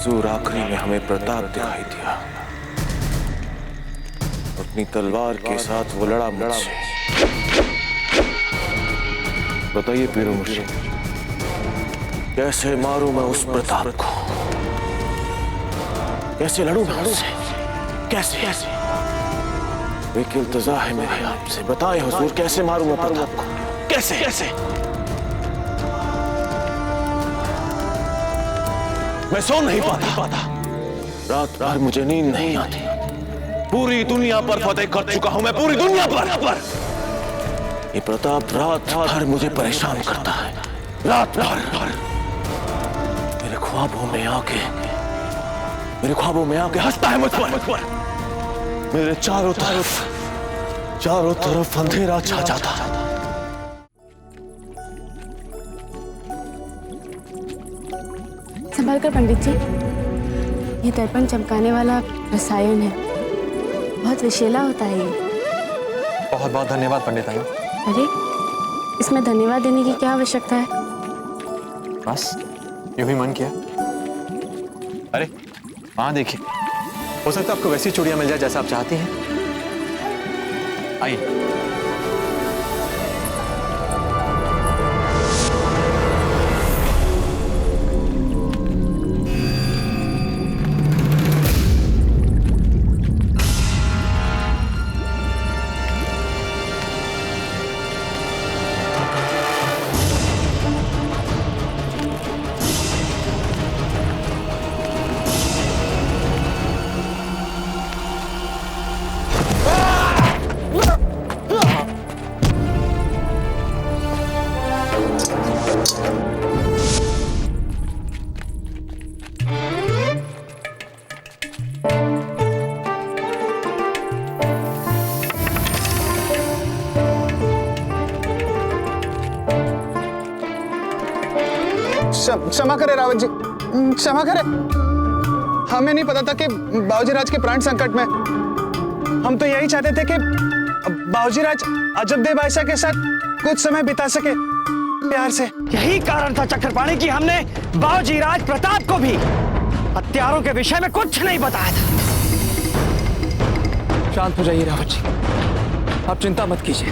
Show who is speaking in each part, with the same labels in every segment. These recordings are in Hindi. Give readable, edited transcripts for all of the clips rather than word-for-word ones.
Speaker 1: हुजूर आखिरी में हमें प्रताप दिखाई दिया। अपनी तलवार के साथ वो लड़ा मुझसे। बताइए पीरो मुर्शिद, कैसे मारूं मैं उस प्रताप को? कैसे लड़ूं मैं उससे? कैसे कैसे? एक इल्तिजा है मेरी आपसे, बताएं हुजूर, कैसे मारूं मैं प्रताप को? कैसे कैसे? मैं सो नहीं पाता। रात भर मुझे नींद नहीं आती। पूरी दुनिया पर फतेह कर चुका हूं मैं, पूरी दुनिया पर। ये प्रताप रात भर मुझे परेशान करता है, रात भर। मेरे ख्वाबों में आके हंसता है मुझ पर। मेरे चारों तरफ अंधेरा छा जाता है।
Speaker 2: संभल कर पंडित जी, ये दर्पण चमकाने वाला रसायन है, बहुत विषैला होता है ये।
Speaker 3: बहुत बहुत धन्यवाद पंडित आया।
Speaker 2: अरे, इसमें धन्यवाद देने की क्या आवश्यकता है?
Speaker 3: बस यूं ही मन किया। अरे वहां देखिए, हो सकता है आपको वैसी चूड़ियां मिल जाए जैसा आप चाहती हैं। आइए।
Speaker 4: क्षमा करे रावत जी, क्षमा करे। हमें नहीं पता था कि बाबूजी राज के प्राण संकट में। हम तो यही चाहते थे कि बाबूजी राज अजबदेव बादशाह के साथ कुछ समय बिता सके प्यार से।
Speaker 5: यही कारण था चक्रपाणी कि हमने बाबूजी राज प्रताप को भी हत्यारों के विषय में कुछ नहीं बताया था।
Speaker 6: शांत हो जाइए रावत जी, आप चिंता मत कीजिए,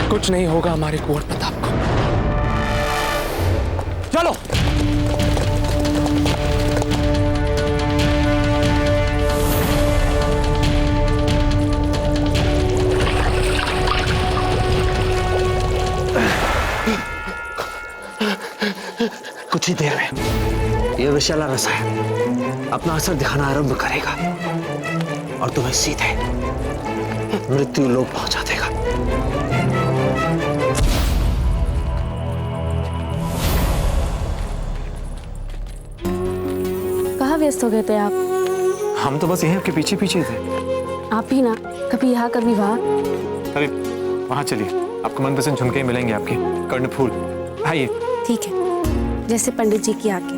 Speaker 6: कुछ नहीं होगा हमारे कुंवर प्रताप को।
Speaker 5: चलो।
Speaker 7: कुछ ही देर में यह विषैला रसायन अपना असर दिखाना आरंभ करेगा और तुम्हें सीधे मृत्यु लोक पहुंचा देगा।
Speaker 2: कहाँ व्यस्त हो गए थे आप?
Speaker 3: हम तो बस यहीं आपके पीछे पीछे थे।
Speaker 2: आप भी ना, कभी यहाँ कभी वहाँ।
Speaker 3: अरे वहां चलिए, आपको मनपसंद झुमके मिलेंगे, आपके कर्णफूल। आइए।
Speaker 2: ठीक है, जैसे पंडित जी की आज्ञा।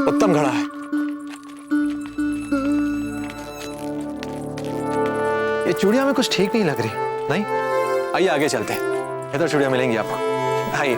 Speaker 3: उत्तम घड़ा है। ये चूड़ियां में कुछ ठीक नहीं लग रही। नहीं, आइए आगे चलते हैं, इधर चूड़ियां मिलेंगी आपको। आइए।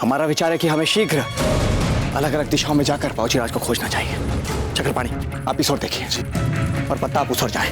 Speaker 5: हमारा विचार है कि हमें शीघ्र अलग अलग दिशाओं में जाकर बाबूजी राज को खोजना चाहिए। चक्रपाणी, आप इस ओर देखिए और प्रताप उस ओर जाए।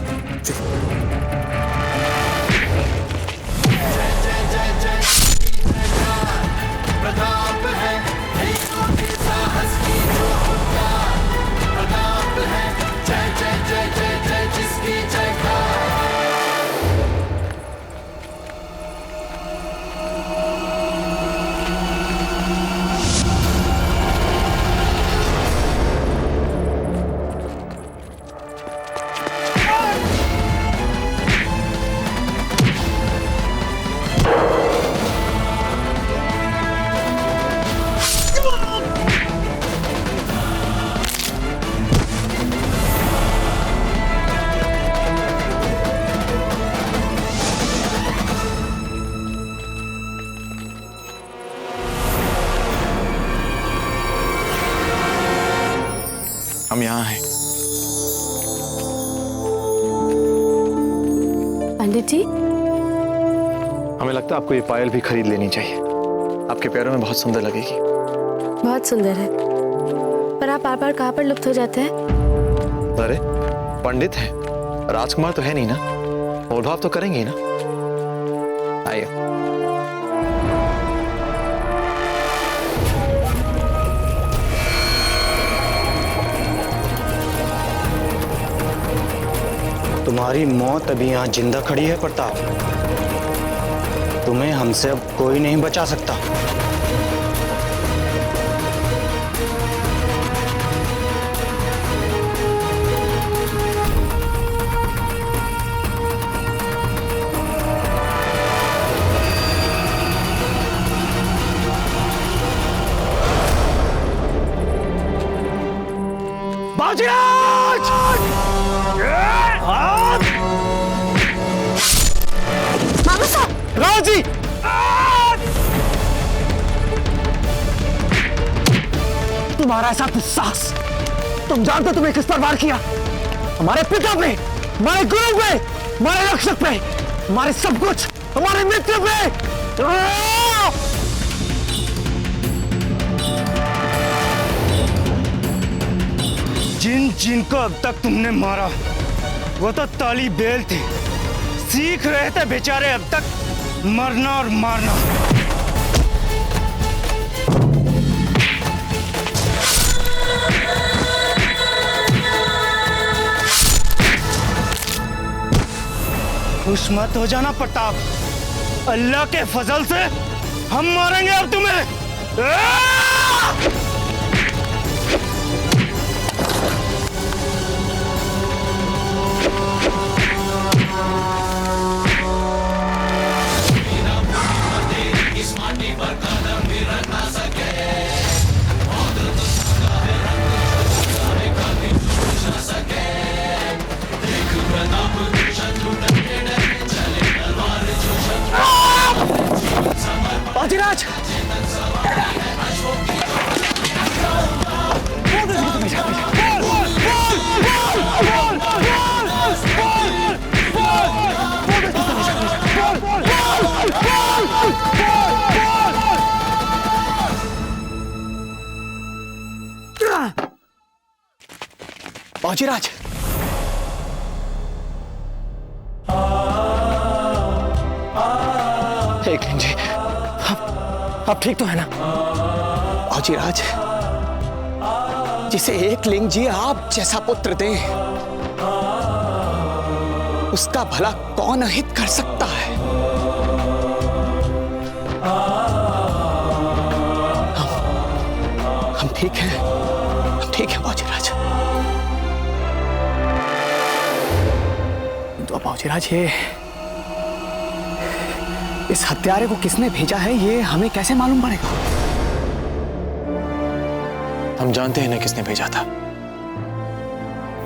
Speaker 3: हम यहाँ हैं।
Speaker 2: पंडित जी,
Speaker 3: हमें लगता है आपको ये पायल भी खरीद लेनी चाहिए, आपके पैरों में बहुत सुंदर लगेगी।
Speaker 2: बहुत सुंदर है, पर आप बार बार कहाँ पर लुप्त हो जाते हैं?
Speaker 3: अरे पंडित है, राजकुमार तो है नहीं ना, मोल भाव तो करेंगे ही ना। आइए।
Speaker 5: तुम्हारी मौत अभी यहाँ जिंदा खड़ी है प्रताप। तुम्हें हमसे अब कोई नहीं बचा सकता। बाजीराज!
Speaker 2: मामा साहब!
Speaker 5: राजी! तुम्हारा ऐसा दुस्साहस, तुम जानते हो तुम्हें किस पर वार किया? हमारे पिता पे, हमारे गुरु पे, हमारे रक्षक पे, हमारे सब कुछ, हमारे मित्र पे। जिन जिनको अब तक तुमने मारा वो तो ताली बेल थे, सीख रहे थे बेचारे अब तक मरना और मारना। खुश मत हो जाना प्रताप, अल्लाह के फजल से हम मारेंगे अब तुम्हें। बाजीराज! बाजीराज! एक मिनट जी, आप ठीक तो है ना? बाजीराज, जिसे एक लिंग जी आप जैसा पुत्र दे, उसका भला कौन अहित कर सकता है? हम ठीक हैं, हम ठीक हैं बाजीराज। तो बाजीराज, इस हत्यारे को किसने भेजा है ये हमें कैसे मालूम पड़ेगा?
Speaker 3: हम जानते हैं ना किसने भेजा था,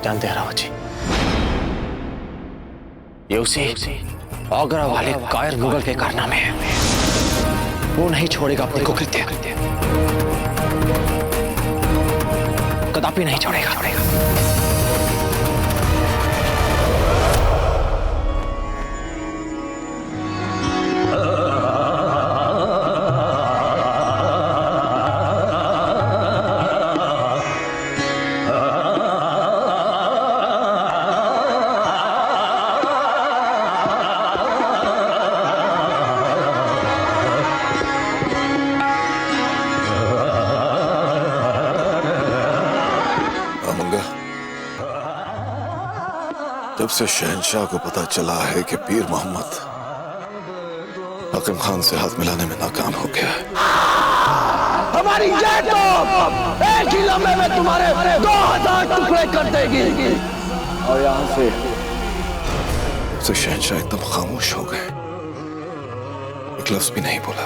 Speaker 3: जानते हैं रावत जी। ये उसी आगरा वाले कायर मुगल के कारनामे हैं। वो नहीं छोड़ेगा अपने कुकृत्य, कदापि नहीं छोड़ेगा।
Speaker 8: जब से शहंशाह को पता चला है कि पीर मोहम्मद हकीम खान से हाथ मिलाने में नाकाम हो गया है,
Speaker 5: हमारी जय तो एक ही लम्हे में तुम्हारे 2000 टुकड़े कर देगी।
Speaker 8: और यहाँ से शहंशाह एकदम खामोश हो गए, एक लफ्ज भी नहीं बोला।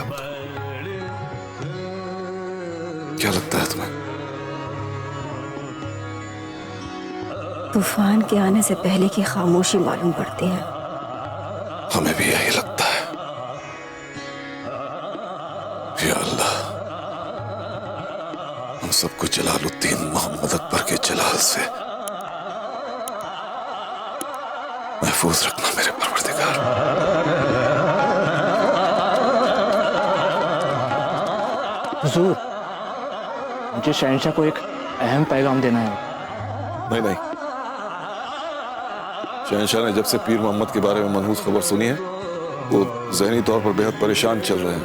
Speaker 8: क्या लगता है तुम्हें?
Speaker 2: तूफान के आने से पहले की खामोशी मालूम पड़ती है।
Speaker 8: हमें भी यही लगता है। या अल्लाह, हम सबको जलालुद्दीन मोहम्मद अकबर के जलाल से महफूज रखना मेरे परवरदिगार।
Speaker 5: हुजूर, मुझे शहंशाह को एक अहम पैगाम देना है।
Speaker 8: नहीं, शहंशाह ने जब से पीर मोहम्मद के बारे में मनहूस खबर सुनी है, वो ज़हनी तौर पर बेहद परेशान चल रहे हैं।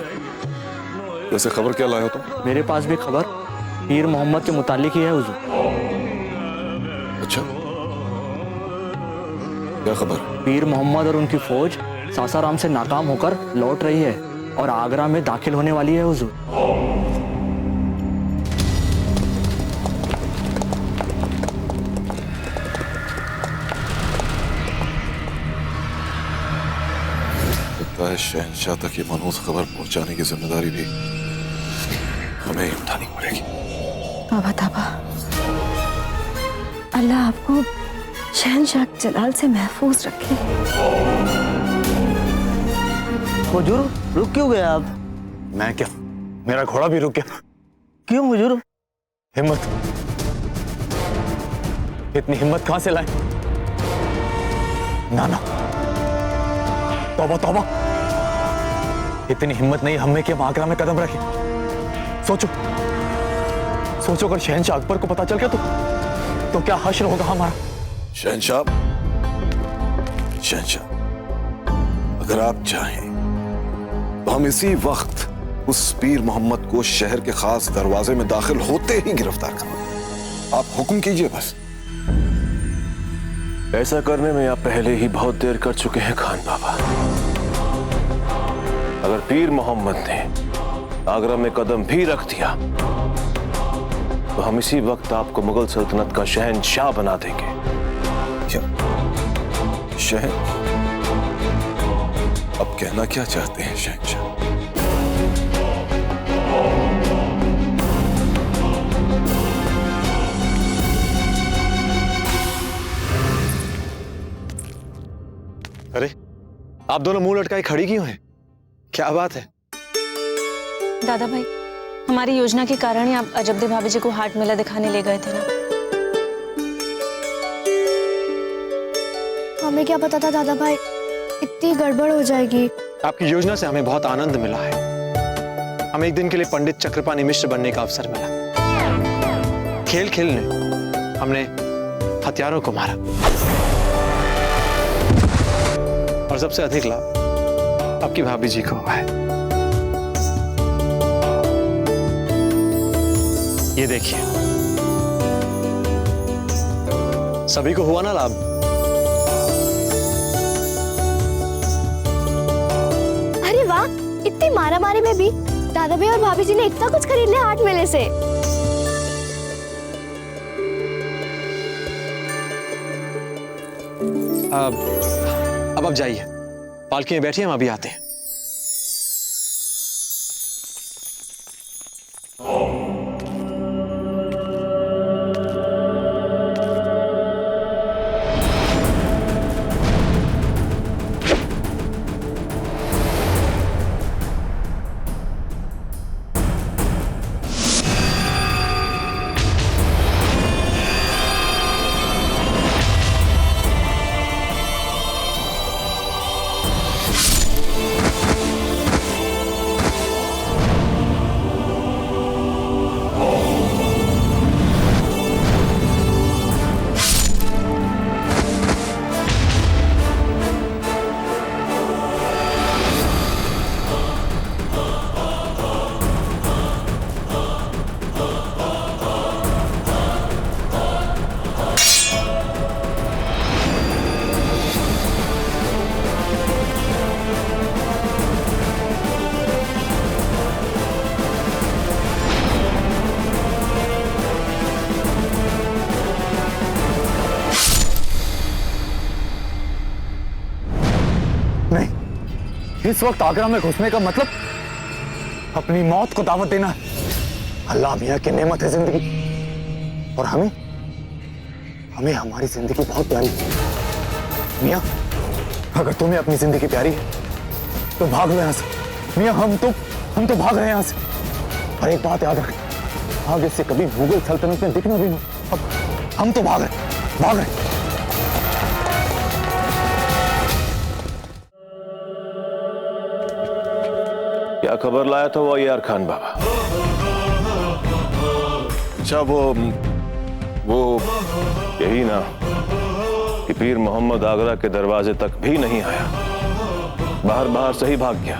Speaker 8: वैसे खबर क्या लाए हो तुम?
Speaker 5: मेरे पास भी खबर पीर मोहम्मद के मुतालिक ही है हुजूर।
Speaker 8: अच्छा, क्या खबर?
Speaker 5: पीर मोहम्मद और उनकी फौज सासाराम से नाकाम होकर लौट रही है और आगरा में दाखिल होने वाली है हुजूर।
Speaker 8: लगता है शहंशाह तक ये मनहूस खबर पहुंचाने की जिम्मेदारी भी हमें ही उठानी पड़ेगी।
Speaker 2: तौबा तौबा, अल्लाह आपको शहंशाह जलाल से महफूज रखे।
Speaker 5: हुजूर, रुक क्यों गए आप?
Speaker 3: मैं क्या, मेरा घोड़ा भी रुक गया।
Speaker 5: क्यों हुजूर?
Speaker 3: हिम्मत, इतनी हिम्मत कहां से लाए? ना, तौबा तौबा, इतनी हिम्मत नहीं हमें कि हम आगरा में कदम रखें। सोचो अगर शहंशाह अकबर को पता चल गया तो क्या हश्र होगा हमारा?
Speaker 8: शहंशाह, अगर आप चाहें तो हम इसी वक्त उस पीर मोहम्मद को शहर के खास दरवाजे में दाखिल होते ही गिरफ्तार करें। आप हुक्म कीजिए बस।
Speaker 1: ऐसा करने में आप पहले ही बहुत देर कर चुके हैं खान बाबा। अगर पीर मोहम्मद ने आगरा में कदम भी रख दिया तो हम इसी वक्त आपको मुगल सल्तनत का शहंशाह बना देंगे।
Speaker 8: क्या अब कहना क्या चाहते हैं शहंशाह?
Speaker 3: अरे, आप दोनों मुंह लटकाए खड़ी क्यों हैं? क्या बात है?
Speaker 9: दादा भाई, हमारी योजना के कारण ही आप अजबदे भाभी जी को हाट मेला दिखाने ले गए थे ना।
Speaker 10: हमें क्या पता था दादा भाई, इतनी गड़बड़ हो जाएगी।
Speaker 3: आपकी योजना से हमें बहुत आनंद मिला है। हमें एक दिन के लिए पंडित चक्रपाणी मिश्र बनने का अवसर मिला। खेल खेलने हमने हथियारों को मारा और सबसे अधिक लाभ आपकी भाभी जी को हुआ है। ये देखिए, सभी को हुआ ना लाभ।
Speaker 10: अरे वाह, इतनी मारामारी में भी दादा भाई और भाभी जी ने इतना कुछ खरीद लिया हाट मेले से।
Speaker 3: अब आप जाइए, पालकी में बैठिए, हम अभी आते हैं। इस वक्त आगरा में घुसने का मतलब अपनी मौत को दावत देना है। अल्लाह मियां की नेमत है जिंदगी, और हमें हमें हमारी जिंदगी बहुत प्यारी है। मियां, अगर तुम्हें अपनी जिंदगी प्यारी है तो भाग लो यहाँ से। मियां, हम तो भाग रहे हैं यहाँ से। और एक बात याद रखें, आगे से कभी मुगल सल्तनत में दिखना भी नहीं। अब हम तो भाग रहे।
Speaker 1: क्या खबर लाया था वो यार खान बाबा?
Speaker 8: अच्छा, वो
Speaker 1: यही ना कि पीर मोहम्मद आगरा के दरवाजे तक भी नहीं आया, बाहर से ही भाग गया।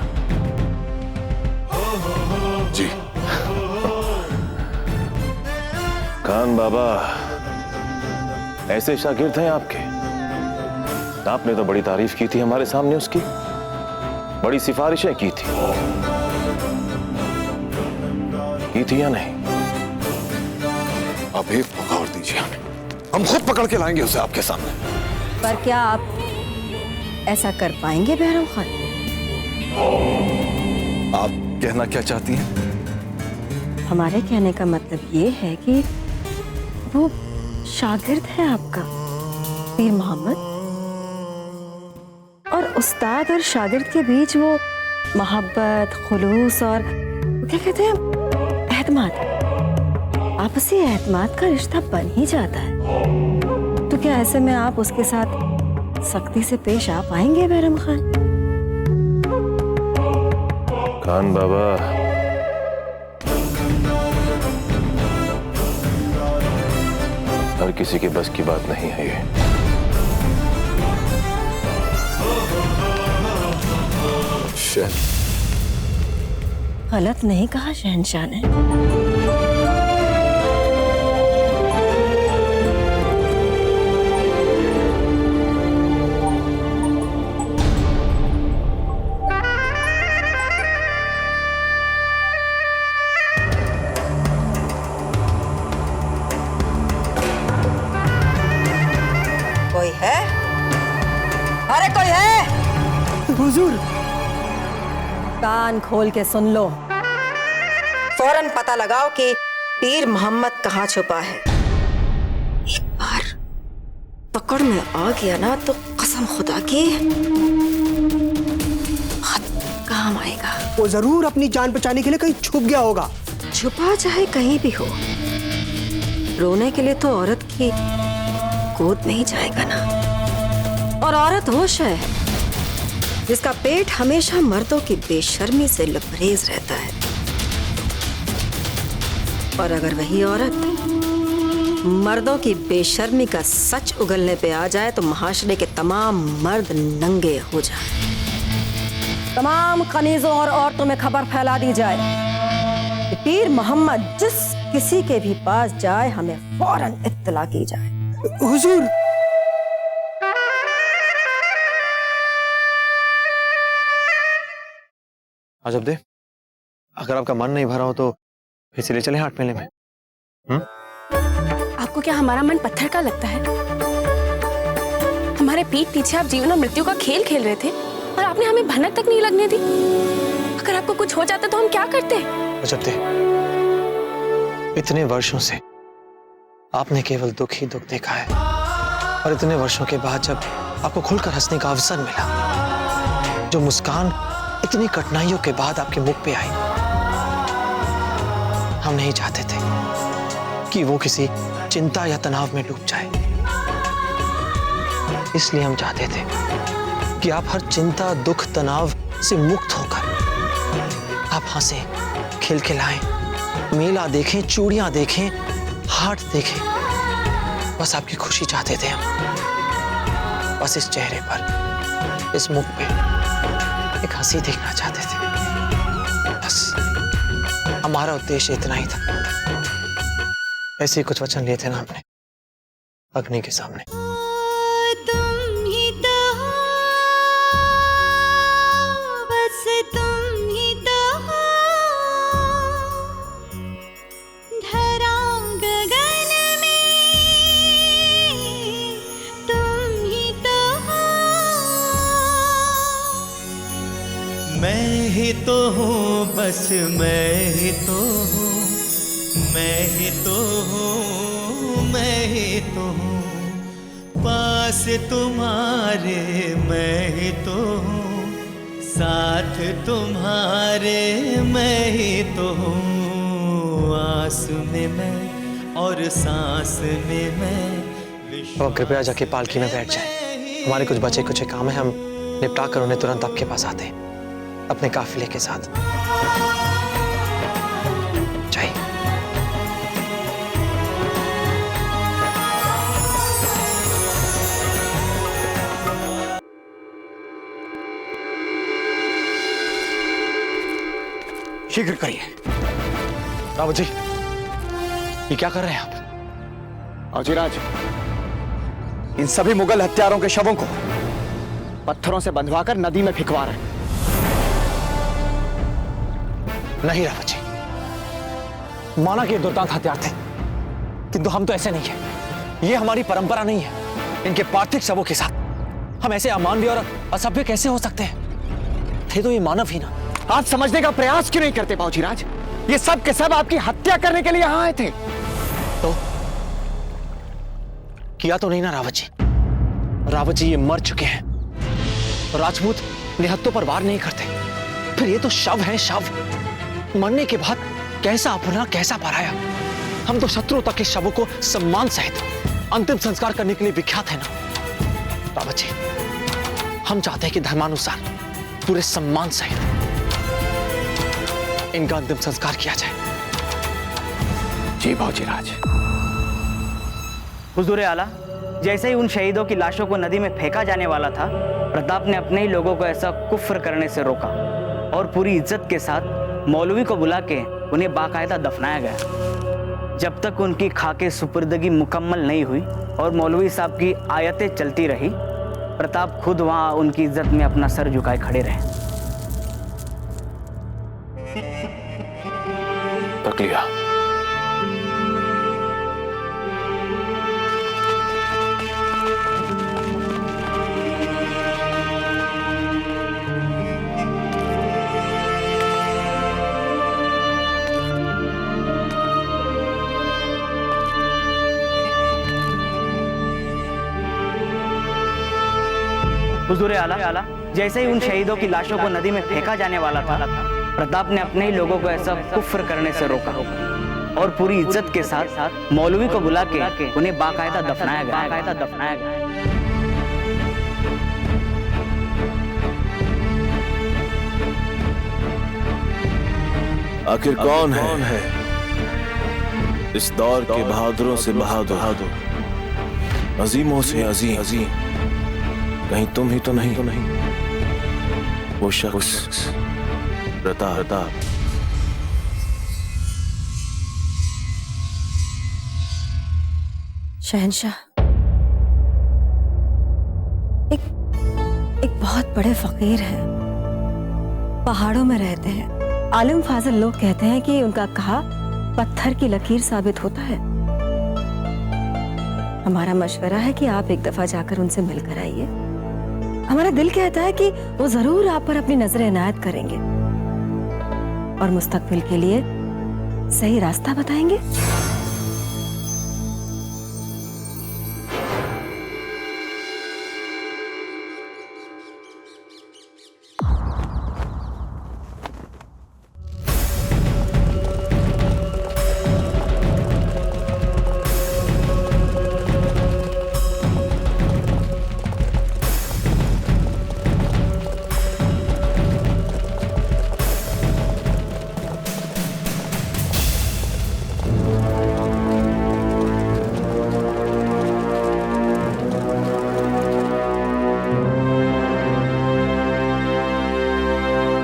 Speaker 8: जी
Speaker 1: खान बाबा ऐसे शागिर्द हैं आपके? आपने तो बड़ी तारीफ की थी हमारे सामने उसकी, बड़ी सिफारिशें की थी या नहीं?
Speaker 8: अब एक पुकार दीजिए हमें, हम खुद पकड़ के लाएंगे उसे आपके सामने।
Speaker 11: पर क्या आप ऐसा कर पाएंगे बहरम खान?
Speaker 8: आप कहना क्या चाहती हैं?
Speaker 11: हमारे कहने का मतलब ये है कि वो शागिर्द है आपका पीर मोहम्मद, और उस्ताद और शागिर्द के बीच वो मोहब्बत, खुलूस और क्या कहते हैं, एतमाद, आपसी एतमाद का रिश्ता बन ही जाता है। तो क्या ऐसे में आप उसके साथ सख्ती से पेश आ पाएंगे बहरम खान?
Speaker 1: खान बाबा, हर किसी के बस की बात नहीं है ये।
Speaker 11: गलत नहीं कहा शहंशाह ने।
Speaker 12: कोई है? अरे कोई है?
Speaker 11: हुजूर, कान खोल के सुन लो।
Speaker 12: फौरन पता लगाओ कि पीर मोहम्मद कहाँ छुपा है। एक बार पकड़ में आ गया ना तो कसम खुदा की बहुत काम आएगा।
Speaker 5: वो जरूर अपनी जान बचाने के लिए कहीं छुप गया होगा।
Speaker 12: छुपा चाहे कहीं भी हो, रोने के लिए तो औरत की गोद में ही जाएगा ना। और औरत वो है जिसका पेट हमेशा मर्दों की बेशर्मी से लबरेज रहता है, और अगर वही औरत मर्दों की बेशर्मी का सच उगलने पे आ जाए तो महाशरे के तमाम मर्द नंगे हो जाए।
Speaker 11: तमाम कनीजों और औरतों में खबर फैला दी जाए कि पीर मोहम्मद जिस किसी के भी पास जाए हमें फौरन इत्तला की जाए।
Speaker 5: हुजूर,
Speaker 7: अजबदे, अगर आपका मन नहीं भरा हो तो इसलिए चले हाट मेले में।
Speaker 2: आपको क्या हमारा मन पत्थर का लगता है? हमारे पीठ पीछे आप जीवन और मृत्यु का खेल खेल रहे थे और आपने हमें भनक तक नहीं लगने दी। अगर आपको कुछ हो जाता तो हम क्या करते?
Speaker 7: अजबदे, इतने वर्षों से आपने केवल दुख ही दुख देखा है, और इतने वर्षों के बाद जब आपको खुलकर हंसने का अवसर मिला, जो मुस्कान इतनी कठिनाइयों के बाद आपके मुख पे आई, हम नहीं चाहते थे कि वो किसी चिंता या तनाव में डूब जाए। इसलिए हम चाहते थे कि आप हर चिंता, दुख, तनाव से मुक्त होकर आप हंसें, खिलखिलाएं, मेला देखें, चूड़ियां देखें, हाट देखें। बस आपकी खुशी चाहते थे हम। बस इस चेहरे पर, इस मुख पे एक हंसी देखना चाहते थे। बस हमारा उद्देश्य इतना ही था। ऐसे ही कुछ वचन लिए थे ना हमने अग्नि के सामने।
Speaker 13: तुम ही तो हो, बस तुम ही तो हो, धरा गगन में तुम ही तो हो,
Speaker 14: मैं ही तो हूँ, बस मैं ही तो हूँ, मैं ही तो हूँ, मैं ही तो हूँ, पास तुम्हारे मैं ही तो हूँ, साथ तुम्हारे मैं ही तो हूँ, आस में मैं और सांस में मैं।
Speaker 7: और कृपया जाके पालकी में बैठ जाए। हमारे कुछ बचे कुछ काम है, हम निपटा कर उन्हें तुरंत आपके पास आते हैं अपने काफिले के साथ। जाइए।
Speaker 5: शीघ्र करिए।
Speaker 3: रावत जी, ये क्या कर रहे हैं आप?
Speaker 5: अजिराज, इन सभी मुगल हत्यारों के शवों को पत्थरों से बंधवाकर नदी में फेंकवा रहे हैं।
Speaker 3: नहीं रावत जी, माना कि ये दुर्दांत हथियार थे, किंतु हम तो ऐसे नहीं है। ये हमारी परंपरा नहीं है। इनके पार्थिव शवों के साथ हम ऐसे अमानवीय और असभ्य कैसे हो सकते हैं? थे तो ये मानव ही ना।
Speaker 5: आज समझने का प्रयास क्यों नहीं करते बाबूजीराज? ये सब के सब आपकी हत्या करने के लिए यहां आए थे।
Speaker 3: तो किया तो नहीं ना रावत जी? रावत जी ये मर चुके हैं। राजपूत निहत्तों पर वार नहीं करते। फिर ये तो शव हैं, शव। मरने के बाद कैसा अपना कैसा पराया। हम तो शत्रु तक के शवों को सम्मान सहित अंतिम संस्कार करने के लिए विख्यात है ना रावत जी। हम चाहते हैं कि धर्मानुसार पूरे सम्मान सहित इनका अंतिम संस्कार किया जाए।
Speaker 5: जी बाबूजीराज।
Speaker 15: हुजूर आला, जैसे ही उन शहीदों की लाशों को नदी में फेंका जाने वाला था, प्रताप ने अपने ही लोगों को ऐसा कुफ्र करने से रोका और पूरी इज्जत के साथ मौलवी को बुला के उन्हें बाकायदा दफनाया गया। जब तक उनकी खाके सुपुर्दगी मुकम्मल नहीं हुई और मौलवी साहब की आयतें चलती रही, प्रताप खुद वहां उनकी इज्जत में अपना सर झुकाए खड़े रहे।
Speaker 1: तक लिया।
Speaker 15: हुजूर आला, जैसे ही उन शहीदों की लाशों को नदी में फेंका जाने वाला था, प्रताप ने अपने ही लोगों को ऐसा कुफ्र करने से रोका और पूरी इज्जत के साथ मौलवी को बुला के उन्हें बाकायदा दफनाया गया।
Speaker 1: आखिर कौन है इस दौर के बहादुरों से बहादुर, अजीमों से अजीम? कहीं तुम ही तो नहीं वो शख्स प्रताप?
Speaker 12: शहंशाह, एक बहुत बड़े फकीर हैं, पहाड़ों में रहते हैं। आलिम फाजिल लोग कहते हैं कि उनका कहा पत्थर की लकीर साबित होता है। हमारा मशवरा है कि आप एक दफा जाकर उनसे मिलकर आइए। हमारा दिल कहता है कि वो जरूर आप पर अपनी नजर इनायत करेंगे और मुस्तकबिल के लिए सही रास्ता बताएंगे।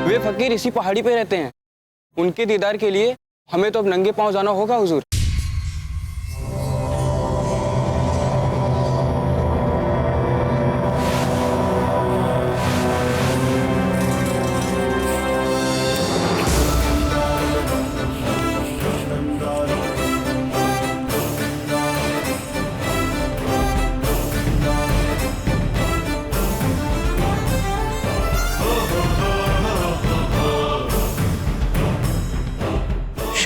Speaker 6: वे फकीर इसी पहाड़ी पे रहते हैं। उनके दीदार के लिए हमें तो अब नंगे पांव जाना होगा हुजूर।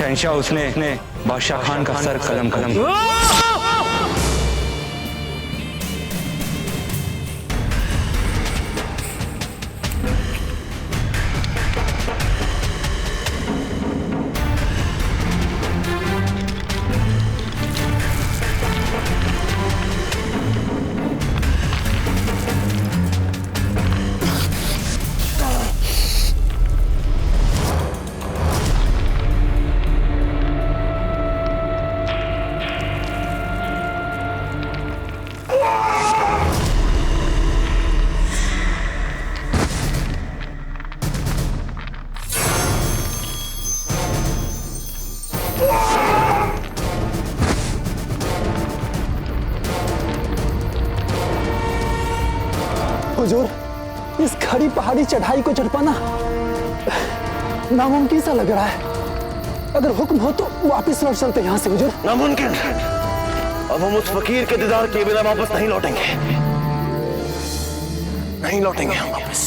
Speaker 6: शहंशाह उसने बादशाह खान का सर कलम कलम
Speaker 5: हुजूर, इस खड़ी पहाड़ी चढ़ाई को चढ़ पाना नामुमकिन सा लग रहा है। अगर हुक्म हो तो वापस लौट चलते यहाँ से हुजूर।
Speaker 1: नामुमकिन। अब हम उस फकीर के दीदार किए बिना वापस नहीं लौटेंगे, नहीं लौटेंगे हम वापस।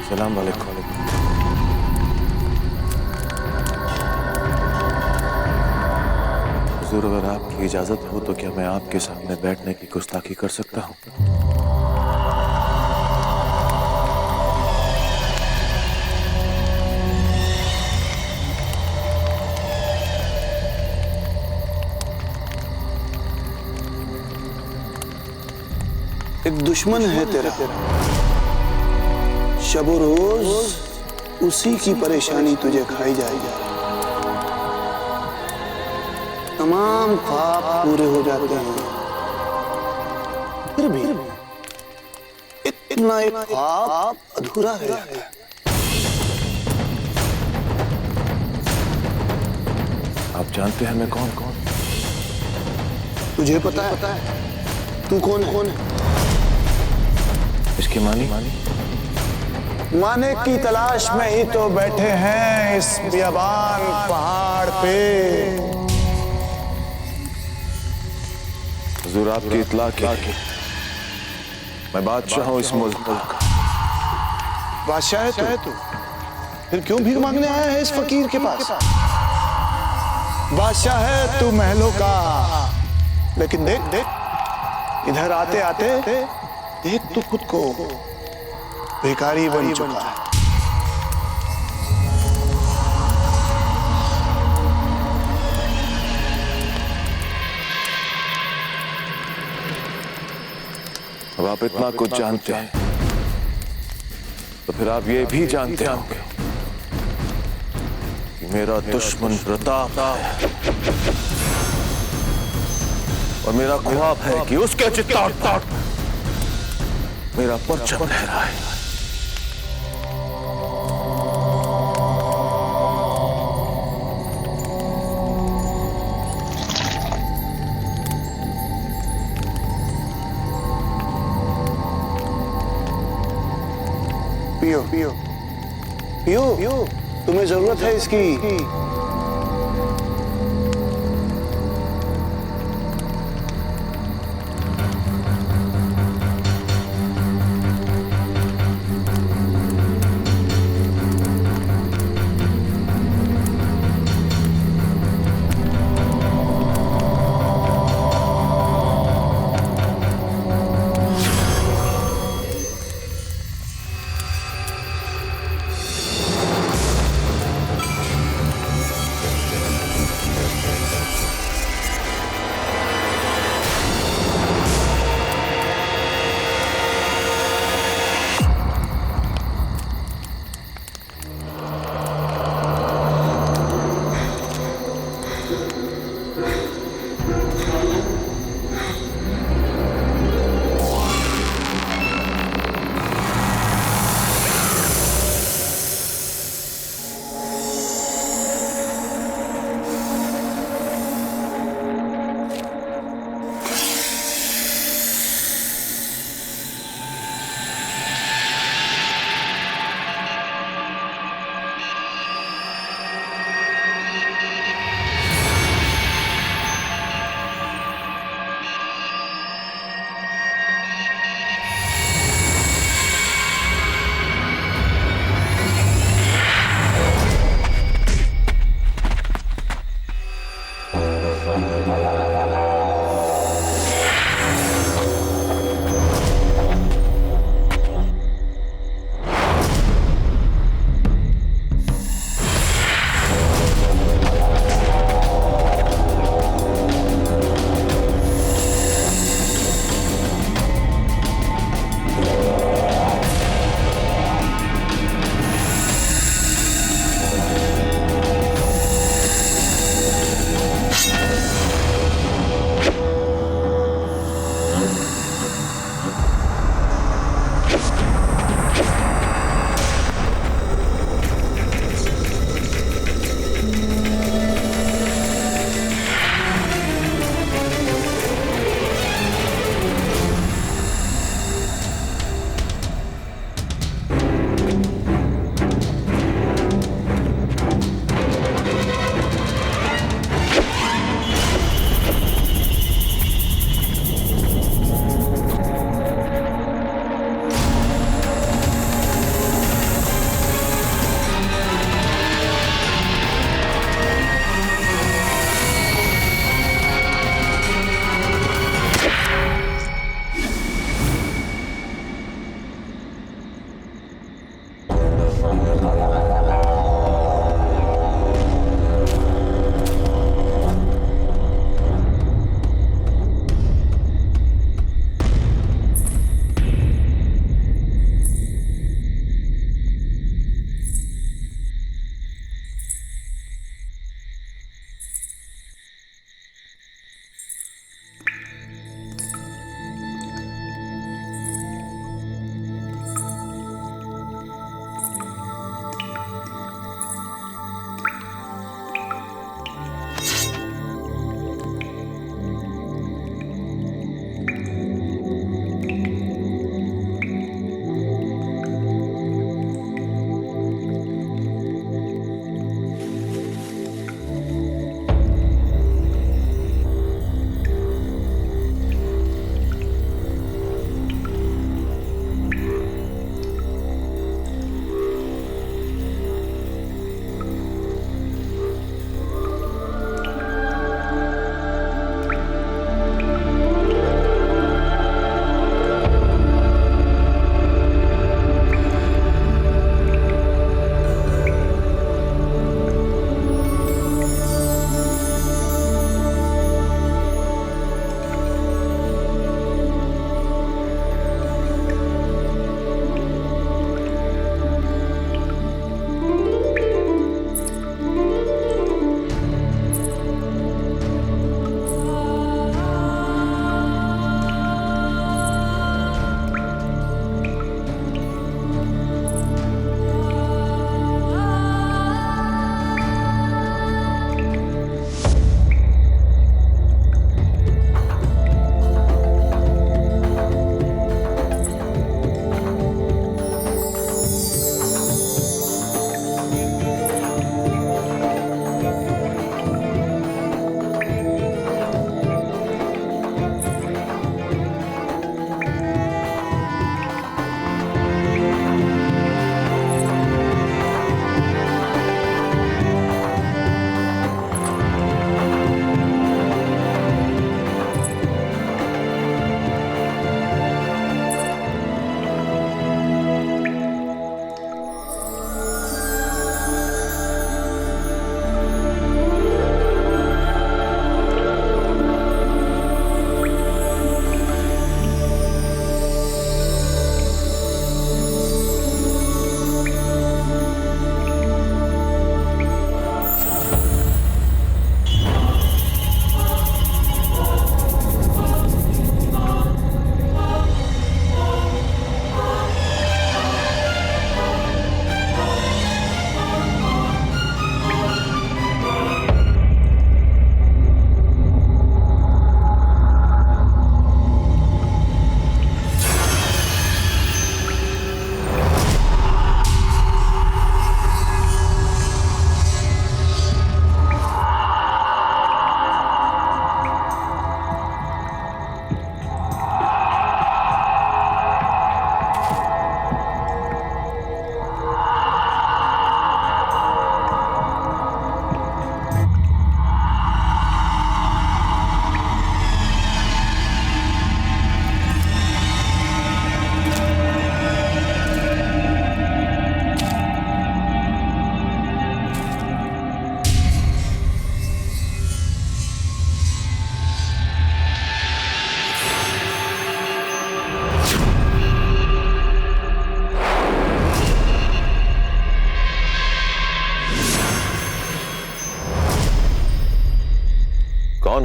Speaker 1: सलाम वालेकुम। हुजूर, अगर आपकी इजाजत हो तो क्या मैं आपके सामने बैठने की गुस्ताखी कर सकता हूँ?
Speaker 16: एक दुश्मन है तेरा, शब रोज उसी की परेशानी तुझे खाई जाएगी। तमाम ख्वाब पूरे हो जाते हैं, फिर भी इतना एक ख्वाब अधूरा रह जाता है।
Speaker 1: आप जानते हैं मैं कौन?
Speaker 16: तुझे पता है तू कौन है?
Speaker 1: इसकी मानी
Speaker 16: माने की तलाश में ही तो बैठे हैं इस बियाबान पहाड़ पे।
Speaker 1: हुजूर, आपकी इत्ला क्या की? मैं बादशाह हूँ इस मुल्क का।
Speaker 16: बादशाह है तू? फिर क्यों भीख मांगने आया है इस फकीर के पास? बादशाह है तू महलों का, लेकिन देख इधर आते आते देख तू खुद को भिखारी बन चुका है।
Speaker 1: अब आप इतना कुछ जानते हैं तो फिर आप ये भी जानते होंगे कि मेरा दुश्मन प्रताप है और मेरा ख्वाब है कि उसके चित्ताड़ मेरा परचम लहराए।
Speaker 16: पियो पियो पियो पियो, तुम्हें जरूरत है इसकी।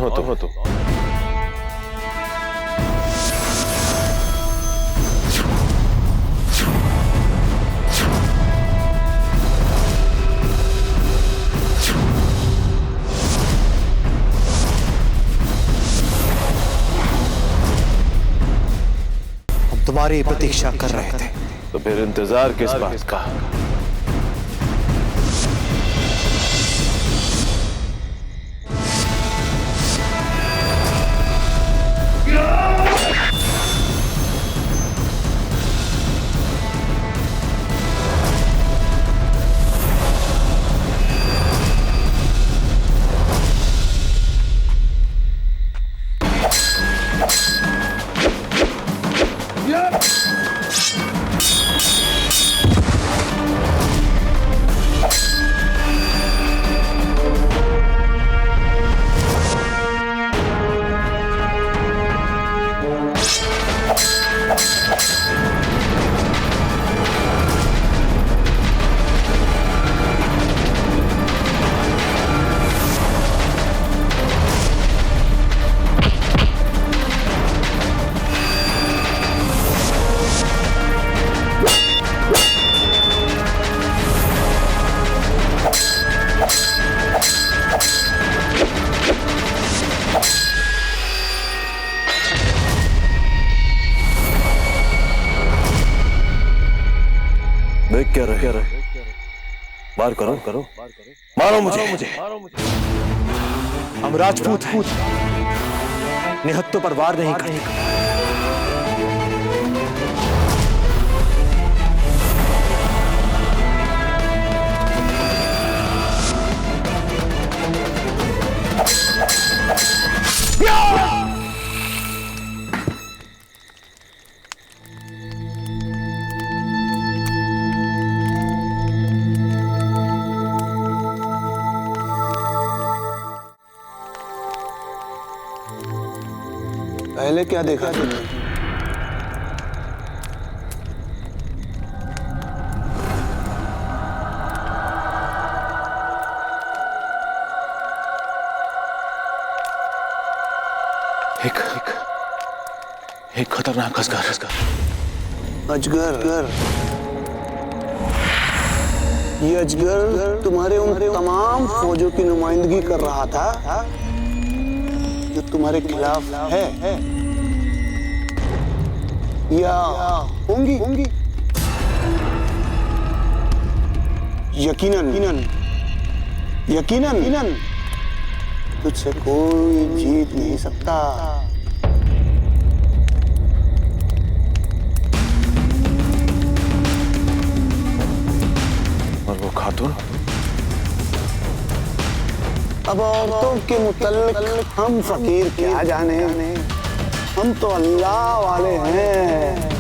Speaker 1: हो तो
Speaker 7: तुम्हारी प्रतीक्षा कर रहे थे।
Speaker 1: तो फिर इंतजार किस बात का? देख क्या रहे? बार करो मारो मुझे।
Speaker 7: हम राजपूत हैं, निहत्तों पर वार नहीं करेंगे।
Speaker 16: पहले क्या देखा तुमने?
Speaker 1: एक खतरनाक अजगर।
Speaker 16: अजगर? ये अजगर तुम्हारे उन तमाम फौजों की नुमाइंदगी कर रहा था जो तुम्हारे खिलाफ है या होंगी? यकीनन तुझसे कोई जीत नहीं सकता।
Speaker 1: और वो खातून?
Speaker 16: अब औरतों के मुतल्लिक हम फकीर क्या जाने, हम तो अल्लाह वाले हैं।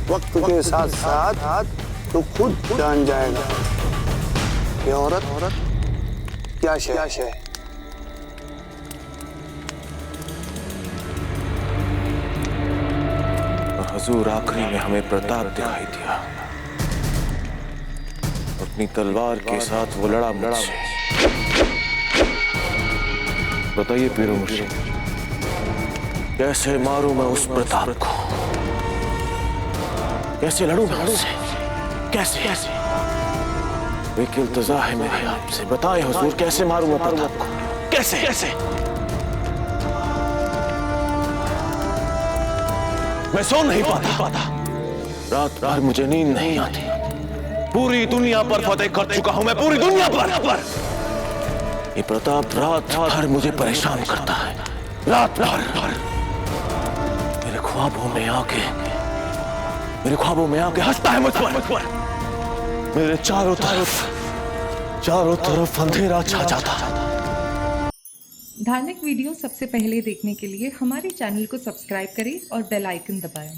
Speaker 16: वक्त के साथ साथ तो खुद जान जाएगा कि औरत क्या शय।
Speaker 1: हुजूर आखिरी में हमें प्रताप दिखाई दिया। अपनी तलवार के साथ वो लड़ा मुझसे। बताइए पीरो मुर्शिद, कैसे मारूं मैं उस प्रताप को? कैसे लड़ूं मैं उससे? कैसे? एक इल्तिजा है मेरी आपसे, बताएं हुजूर, कैसे मारूं मैं प्रताप को? कैसे? मैं सो नहीं पाता। रात भर मुझे नींद नहीं आती। पूरी दुनिया पर फतेह कर चुका हूं मैं, पूरी दुनिया पर। ये प्रताप रात भर मुझे परेशान करता है। रात भर मेरे ख्वाबों में आके हंसता है मुझ पर। मेरे चारों तरफ अंधेरा छा जाता है।
Speaker 17: धार्मिक वीडियो सबसे पहले देखने के लिए हमारे चैनल को सब्सक्राइब करें और बेल आइकन दबाएं।